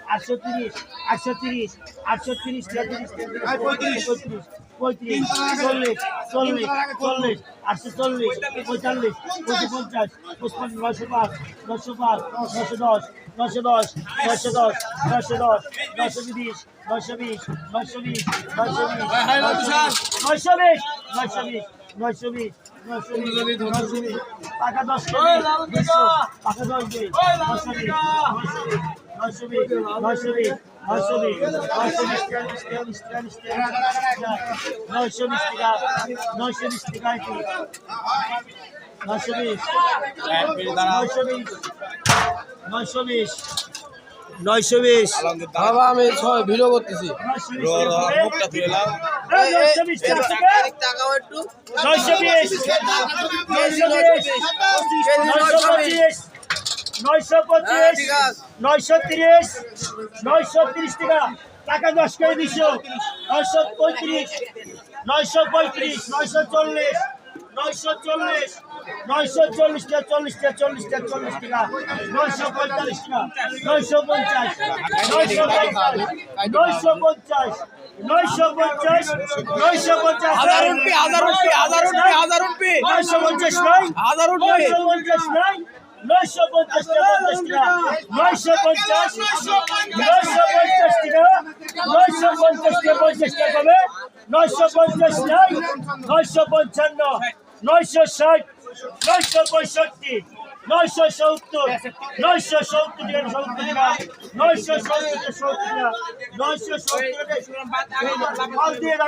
830 830 830 33 35 40 40 40 840 45 55 905 905 910 910 910 910 920 920 920 920 920 টাকা 10 টাকা 10 দিন 920 বাবা আমি ভিডিও করতেছি মুখটা তুলে নাও। টাকাও একটু 930 টাকা টাকা 10 করে দিছো 935 935 940 940 940 টাকা 40 টাকা 40 টাকা 40 টাকা 945 টাকা 950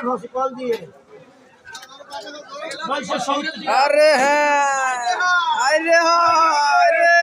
950 950 अरे है अरे